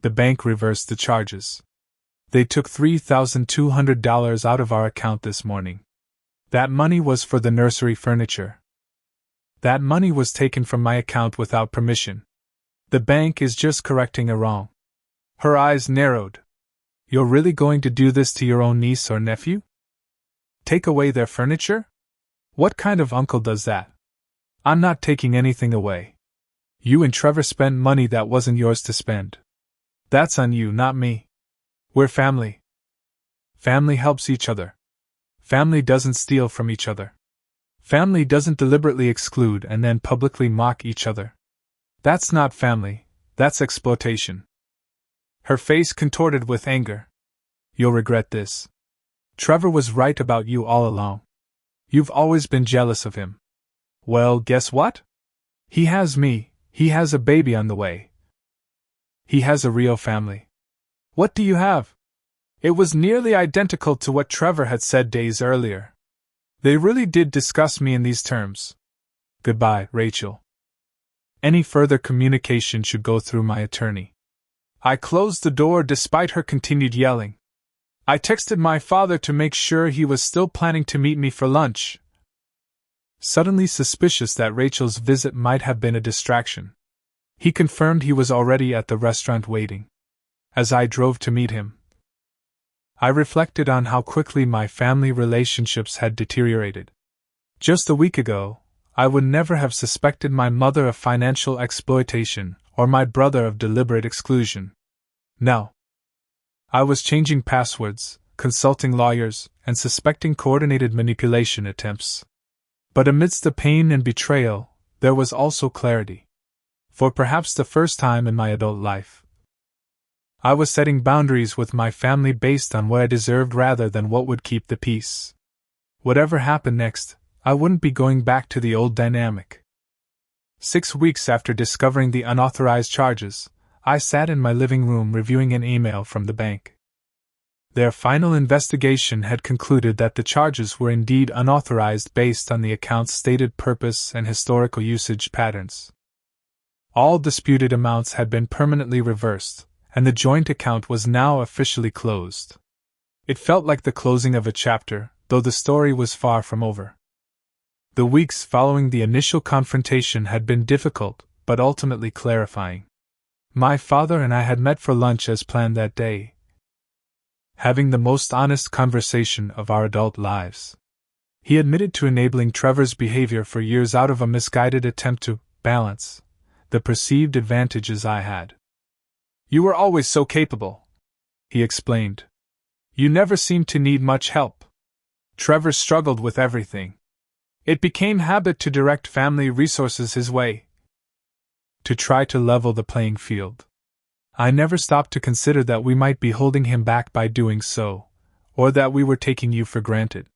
The bank reversed the charges. They took $3,200 out of our account this morning. That money was for the nursery furniture. That money was taken from my account without permission. The bank is just correcting a wrong. Her eyes narrowed. You're really going to do this to your own niece or nephew? Take away their furniture? What kind of uncle does that? I'm not taking anything away. You and Trevor spent money that wasn't yours to spend. That's on you, not me. We're family. Family helps each other. Family doesn't steal from each other. Family doesn't deliberately exclude and then publicly mock each other. That's not family, that's exploitation. Her face contorted with anger. You'll regret this. Trevor was right about you all along. You've always been jealous of him. Well, guess what? He has me, he has a baby on the way. He has a real family. What do you have? It was nearly identical to what Trevor had said days earlier. They really did discuss me in these terms. Goodbye, Rachel. Any further communication should go through my attorney. I closed the door despite her continued yelling. I texted my father to make sure he was still planning to meet me for lunch. Suddenly suspicious that Rachel's visit might have been a distraction. He confirmed he was already at the restaurant waiting. As I drove to meet him, I reflected on how quickly my family relationships had deteriorated. Just a week ago, I would never have suspected my mother of financial exploitation or my brother of deliberate exclusion. Now, I was changing passwords, consulting lawyers, and suspecting coordinated manipulation attempts. But amidst the pain and betrayal, there was also clarity. For perhaps the first time in my adult life, I was setting boundaries with my family based on what I deserved rather than what would keep the peace. Whatever happened next, I wouldn't be going back to the old dynamic. 6 weeks after discovering the unauthorized charges, I sat in my living room reviewing an email from the bank. Their final investigation had concluded that the charges were indeed unauthorized based on the account's stated purpose and historical usage patterns. All disputed amounts had been permanently reversed, and the joint account was now officially closed. It felt like the closing of a chapter, though the story was far from over. The weeks following the initial confrontation had been difficult, but ultimately clarifying. My father and I had met for lunch as planned that day, having the most honest conversation of our adult lives. He admitted to enabling Trevor's behavior for years out of a misguided attempt to balance the perceived advantages I had. "You were always so capable," he explained. "You never seemed to need much help." Trevor struggled with everything. It became habit to direct family resources his way, to try to level the playing field. I never stopped to consider that we might be holding him back by doing so, or that we were taking you for granted.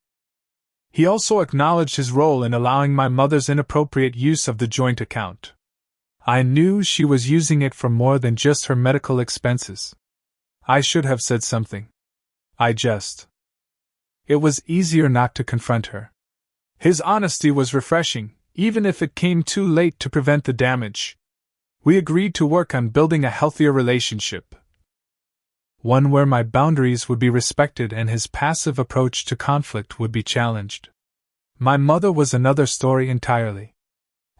He also acknowledged his role in allowing my mother's inappropriate use of the joint account. I knew she was using it for more than just her medical expenses. I should have said something. It was easier not to confront her. His honesty was refreshing, even if it came too late to prevent the damage. We agreed to work on building a healthier relationship, one where my boundaries would be respected and his passive approach to conflict would be challenged. My mother was another story entirely.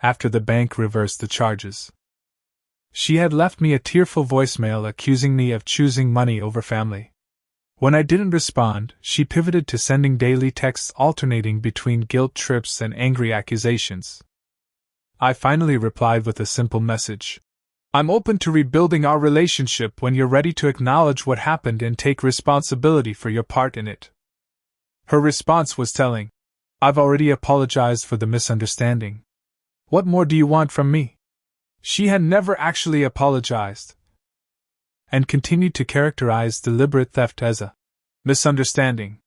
After the bank reversed the charges, she had left me a tearful voicemail accusing me of choosing money over family. When I didn't respond, she pivoted to sending daily texts alternating between guilt trips and angry accusations. I finally replied with a simple message. "I'm open to rebuilding our relationship when you're ready to acknowledge what happened and take responsibility for your part in it." Her response was telling. "I've already apologized for the misunderstanding. What more do you want from me?" She had never actually apologized, and continued to characterize deliberate theft as a misunderstanding.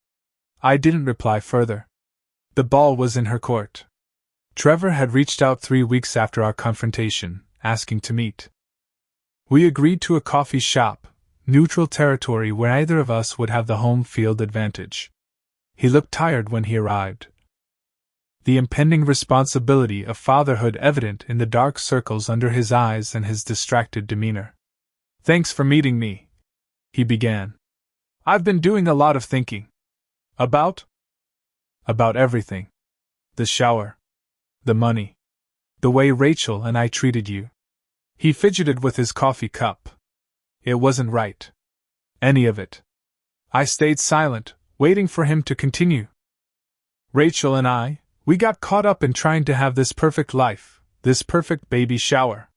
I didn't reply further. The ball was in her court. Trevor had reached out 3 weeks after our confrontation, asking to meet. We agreed to a coffee shop, neutral territory where either of us would have the home field advantage. He looked tired when he arrived, the impending responsibility of fatherhood evident in the dark circles under his eyes and his distracted demeanor. "Thanks for meeting me," he began. "I've been doing a lot of thinking. About everything. The shower. The money. The way Rachel and I treated you." He fidgeted with his coffee cup. It wasn't right. Any of it. I stayed silent, waiting for him to continue. "Rachel and I, we got caught up in trying to have this perfect life, this perfect baby shower.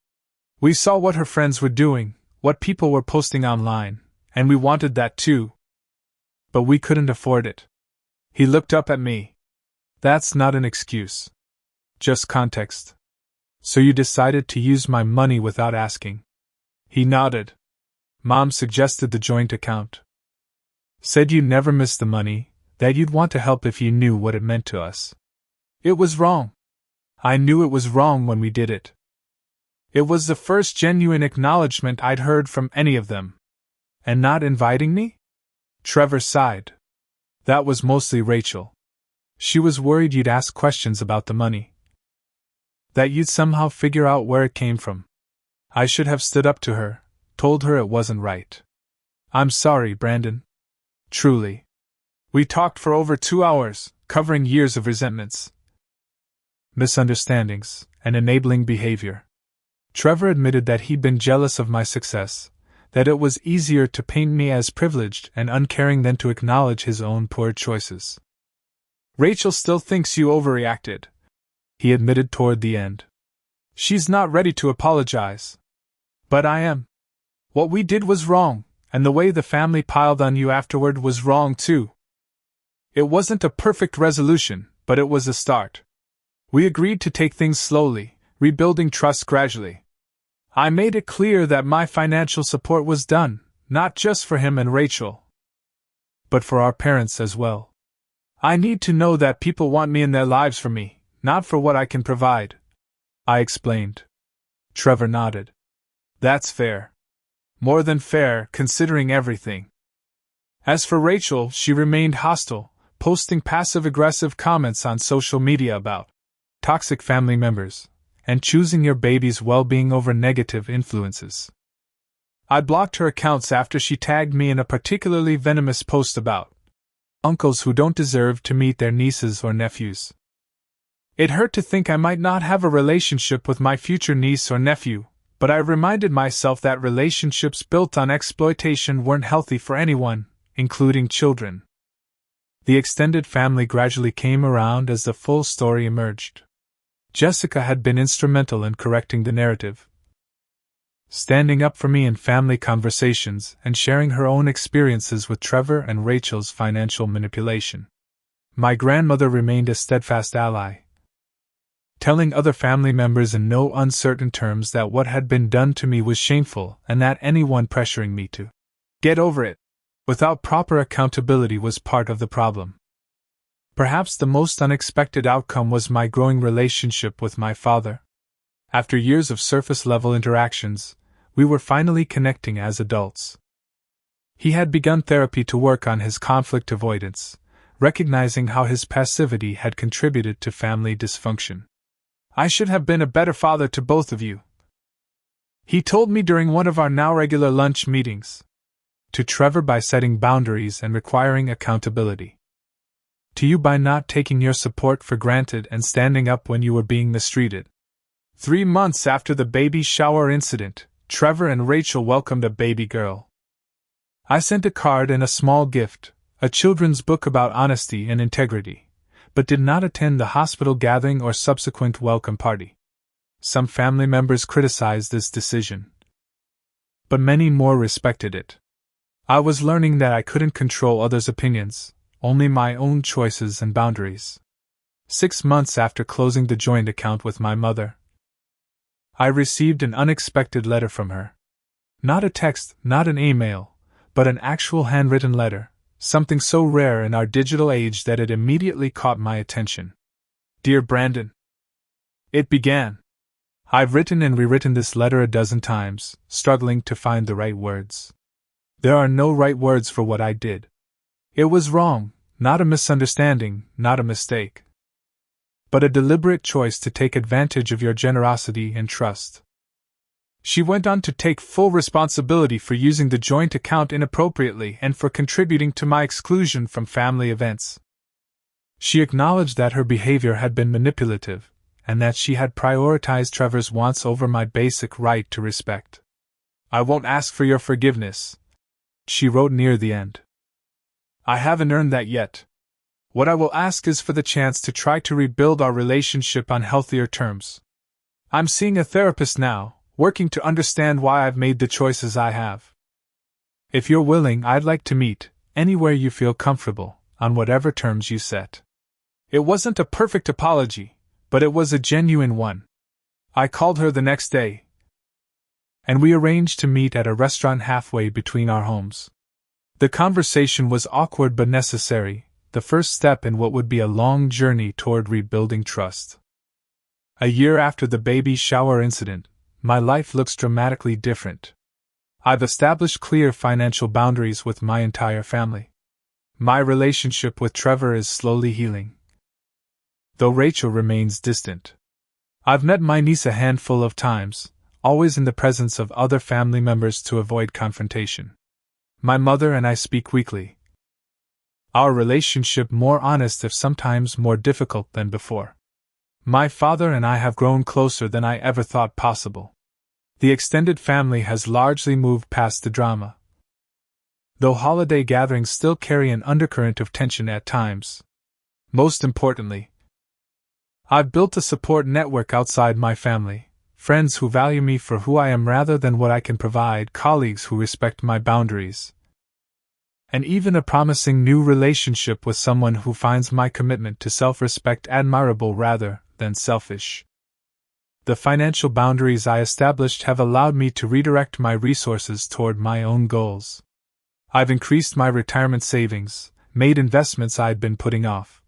We saw what her friends were doing, what people were posting online, and we wanted that too. But we couldn't afford it." He looked up at me. "That's not an excuse. Just context. So you decided to use my money without asking?" He nodded. "Mom suggested the joint account. Said you'd never miss the money, that you'd want to help if you knew what it meant to us. It was wrong. I knew it was wrong when we did it." It was the first genuine acknowledgement I'd heard from any of them. "And not inviting me?" Trevor sighed. "That was mostly Rachel. She was worried you'd ask questions about the money, that you'd somehow figure out where it came from. I should have stood up to her, told her it wasn't right. I'm sorry, Brandon." Truly. We talked for over 2 hours, covering years of resentments, misunderstandings, and enabling behavior. Trevor admitted that he'd been jealous of my success, that it was easier to paint me as privileged and uncaring than to acknowledge his own poor choices. Rachel still thinks you overreacted, he admitted toward the end. She's not ready to apologize. But I am. What we did was wrong, and the way the family piled on you afterward was wrong too. It wasn't a perfect resolution, but it was a start. We agreed to take things slowly, rebuilding trust gradually. I made it clear that my financial support was done, not just for him and Rachel, but for our parents as well. I need to know that people want me in their lives for me, not for what I can provide, I explained. Trevor nodded. That's fair. More than fair, considering everything. As for Rachel, she remained hostile, posting passive-aggressive comments on social media about toxic family members and choosing your baby's well-being over negative influences. I blocked her accounts after she tagged me in a particularly venomous post about uncles who don't deserve to meet their nieces or nephews. It hurt to think I might not have a relationship with my future niece or nephew, but I reminded myself that relationships built on exploitation weren't healthy for anyone, including children. The extended family gradually came around as the full story emerged. Jessica had been instrumental in correcting the narrative, standing up for me in family conversations and sharing her own experiences with Trevor and Rachel's financial manipulation. My grandmother remained a steadfast ally, telling other family members in no uncertain terms that what had been done to me was shameful and that anyone pressuring me to get over it without proper accountability was part of the problem. Perhaps the most unexpected outcome was my growing relationship with my father. After years of surface-level interactions, we were finally connecting as adults. He had begun therapy to work on his conflict avoidance, recognizing how his passivity had contributed to family dysfunction. I should have been a better father to both of you, he told me during one of our now regular lunch meetings. To Trevor by setting boundaries and requiring accountability. To you by not taking your support for granted and standing up when you were being mistreated. 3 months after the baby shower incident, Trevor and Rachel welcomed a baby girl. I sent a card and a small gift, a children's book about honesty and integrity, but did not attend the hospital gathering or subsequent welcome party. Some family members criticized this decision, but many more respected it. I was learning that I couldn't control others' opinions, only my own choices and boundaries. 6 months after closing the joint account with my mother, I received an unexpected letter from her. Not a text, not an email, but an actual handwritten letter, something so rare in our digital age that it immediately caught my attention. Dear Brandon, it began. I've written and rewritten this letter a dozen times, struggling to find the right words. There are no right words for what I did. It was wrong, not a misunderstanding, not a mistake, but a deliberate choice to take advantage of your generosity and trust. She went on to take full responsibility for using the joint account inappropriately and for contributing to my exclusion from family events. She acknowledged that her behavior had been manipulative, and that she had prioritized Trevor's wants over my basic right to respect. I won't ask for your forgiveness, she wrote near the end. I haven't earned that yet. What I will ask is for the chance to try to rebuild our relationship on healthier terms. I'm seeing a therapist now, working to understand why I've made the choices I have. If you're willing, I'd like to meet, anywhere you feel comfortable, on whatever terms you set. It wasn't a perfect apology, but it was a genuine one. I called her the next day, and we arranged to meet at a restaurant halfway between our homes. The conversation was awkward but necessary, the first step in what would be a long journey toward rebuilding trust. A year after the baby shower incident, my life looks dramatically different. I've established clear financial boundaries with my entire family. My relationship with Trevor is slowly healing, though Rachel remains distant. I've met my niece a handful of times, always in the presence of other family members to avoid confrontation. My mother and I speak weekly, Our relationship more honest if sometimes more difficult than before. My father and I have grown closer than I ever thought possible. The extended family has largely moved past the drama, though holiday gatherings still carry an undercurrent of tension at times. Most importantly, I've built a support network outside my family, friends who value me for who I am rather than what I can provide, colleagues who respect my boundaries, and even a promising new relationship with someone who finds my commitment to self-respect admirable rather than selfish. The financial boundaries I established have allowed me to redirect my resources toward my own goals. I've increased my retirement savings, made investments I'd been putting off,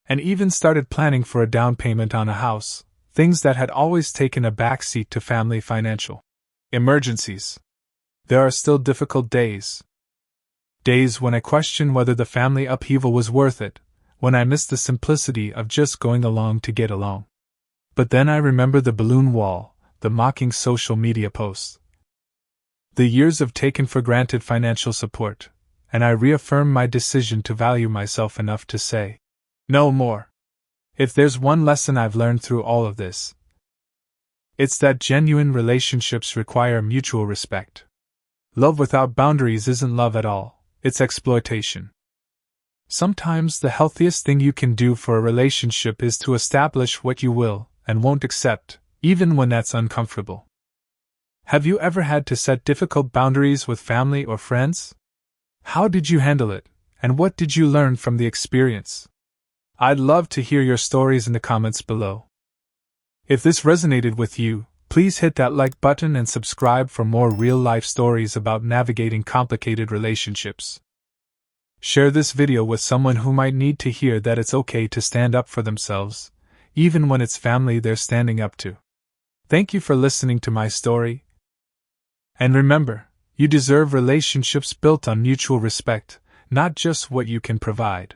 and even started planning for a down payment on a house, things that had always taken a back seat to family financial emergencies. There are still difficult days. Days when I question whether the family upheaval was worth it, when I miss the simplicity of just going along to get along. But then I remember the balloon wall, the mocking social media posts, the years of taken for granted financial support, and I reaffirm my decision to value myself enough to say, no more. If there's one lesson I've learned through all of this, it's that genuine relationships require mutual respect. Love without boundaries isn't love at all, it's exploitation. Sometimes the healthiest thing you can do for a relationship is to establish what you will and won't accept, even when that's uncomfortable. Have you ever had to set difficult boundaries with family or friends? How did you handle it, and what did you learn from the experience? I'd love to hear your stories in the comments below. If this resonated with you, please hit that like button and subscribe for more real-life stories about navigating complicated relationships. Share this video with someone who might need to hear that it's okay to stand up for themselves, even when it's family they're standing up to. Thank you for listening to my story. And remember, you deserve relationships built on mutual respect, not just what you can provide.